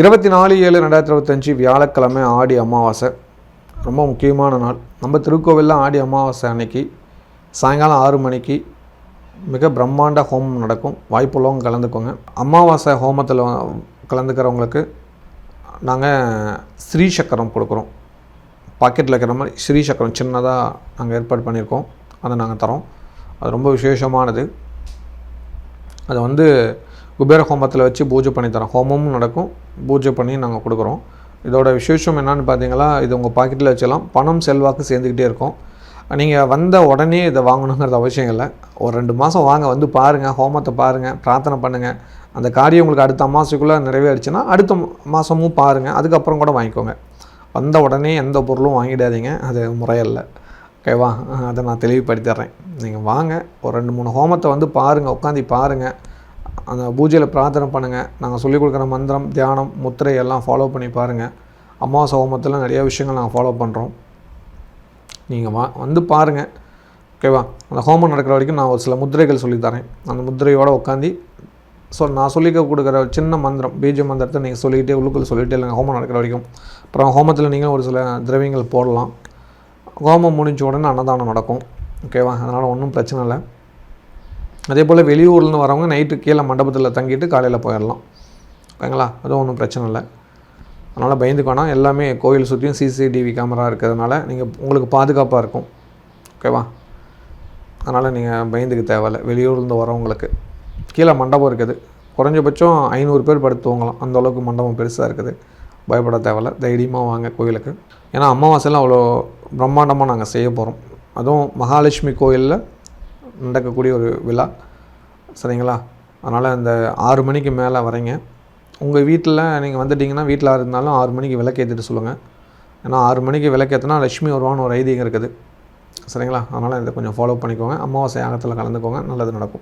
24/7/2025 வியாழக்கிழமை ஆடி அமாவாசை. ரொம்ப முக்கியமான நாள். நம்ம திருக்கோவிலில் ஆடி அமாவாசை அன்னைக்கு சாயங்காலம் 6 மணிக்கு மிக பிரம்மாண்ட ஹோமம் நடக்கும். வாய்ப்புள்ளவங்க கலந்துக்கோங்க. அமாவாசை ஹோமத்தில் கலந்துக்கிறவங்களுக்கு நாங்கள் ஸ்ரீசக்கரம் கொடுக்குறோம். பாக்கெட்டில் இருக்கிற மாதிரி ஸ்ரீசக்கரம் சின்னதாக நாங்கள் ஏற்பாடு பண்ணியிருக்கோம். அதை நாங்கள் தரோம். அது ரொம்ப விசேஷமானது. அதை குபேர ஹோமத்தில் வச்சு பூஜை பண்ணி தரோம். ஹோமமும் நடக்கும், பூஜை பண்ணி நாங்கள் கொடுக்குறோம். இதோட விசேஷம் என்னென்னு பார்த்தீங்களா, இது உங்கள் பாக்கெட்டில் வச்சலாம். பணம் செல்வாக்கு சேர்ந்துக்கிட்டே இருக்கும். நீங்கள் வந்த உடனே இதை வாங்கணுங்கிறது அவசியம் இல்லை. ஒரு 2 மாதம் வாங்க, பாருங்கள், ஹோமத்தை பாருங்கள், பிரார்த்தனை பண்ணுங்கள். அந்த காரியம் உங்களுக்கு அடுத்த அமாவாசைக்குள்ளே நிறைவேறிச்சுன்னா அடுத்த மாதமும் பாருங்கள், அதுக்கப்புறம் கூட வாங்கிக்கோங்க. வந்த உடனே எந்த பொருளும் வாங்கிடாதீங்க, அது முறையில்லை. ஓகேவா? அதை நான் தெளிவுபடுத்திடுறேன். நீங்கள் வாங்க, ஒரு 2-3 ஹோமத்தை பாருங்கள், உட்காந்து பாருங்கள், அந்த பூஜையில் பிரார்த்தனை பண்ணுங்கள். நாங்கள் சொல்லிக் கொடுக்குற மந்திரம், தியானம், முத்திரை எல்லாம் ஃபாலோ பண்ணி பாருங்கள். அமாவாசை ஹோமத்தில் நிறைய விஷயங்கள் நாங்கள் ஃபாலோ பண்ணுறோம். நீங்கள் பாருங்கள். ஓகேவா? அந்த ஹோமம் நடக்கிற வரைக்கும் நான் ஒரு சில முத்திரைகள் சொல்லித்தரேன். அந்த முத்திரையோடு உட்காந்து நான் சொல்லிக்க கொடுக்குற சின்ன மந்திரம், பீஜ மந்திரத்தை நீங்கள் சொல்லிக்கிட்டே உள்ளுக்குள்ளே சொல்லிகிட்டே இல்லைங்க ஹோமம் நடக்கிற வரைக்கும். அப்புறம் ஹோமத்தில் நீங்கள் ஒரு சில திரவியங்கள் போடலாம். ஹோமம் முடிஞ்ச உடனே அன்னதானம் நடக்கும். ஓகேவா? அதனால் ஒன்றும் பிரச்சனை இல்லை. அதே போல் வெளியூர்லேருந்து வரவங்க நைட்டு கீழே மண்டபத்தில் தங்கிட்டு காலையில் போயிடலாம். ஓகேங்களா? அதுவும் ஒன்றும் பிரச்சனை இல்லை. அதனால் பயந்துக்க வேணாம். எல்லாமே கோயில் சுற்றியும் சிசிடிவி கேமரா இருக்கிறதுனால உங்களுக்கு பாதுகாப்பாக இருக்கும். ஓகேவா? அதனால் நீங்கள் பயந்துக்க தேவையில்லை. வெளியூர்லேருந்து வரவங்களுக்கு கீழே மண்டபம் இருக்குது. குறைஞ்சபட்சம் 500 பேர் படுத்து தூங்கலாம். அந்தளவுக்கு மண்டபம் பெருசாக இருக்குது. பயப்பட தேவையில்லை. தைரியமாக வாங்க கோயிலுக்கு. ஏன்னா அமாவாசையில் அவ்வளோ பிரம்மாண்டமாக நாங்கள் செய்ய போகிறோம். அதுவும் மகாலட்சுமி கோயிலில் நடக்கக்கூடிய ஒரு விழா. சரிங்களா? அதனால் இந்த 6 மணிக்கு மேலே வரீங்க. உங்கள் வீட்டில் நீங்கள் வந்துட்டிங்கன்னா, வீட்டில் இருந்தாலும் 6 மணிக்கு விளக்கேற்றிட்டு சொல்லுங்கள். ஏன்னா 6 மணிக்கு விளக்கேற்றினா லட்சுமி வருவான்னு ஒரு ஐதீகம் இருக்குது. சரிங்களா? அதனால் இதை கொஞ்சம் ஃபாலோ பண்ணிக்கோங்க. அமாவாசை யாகத்தில் கலந்துக்கோங்க. நல்லது நடக்கும்.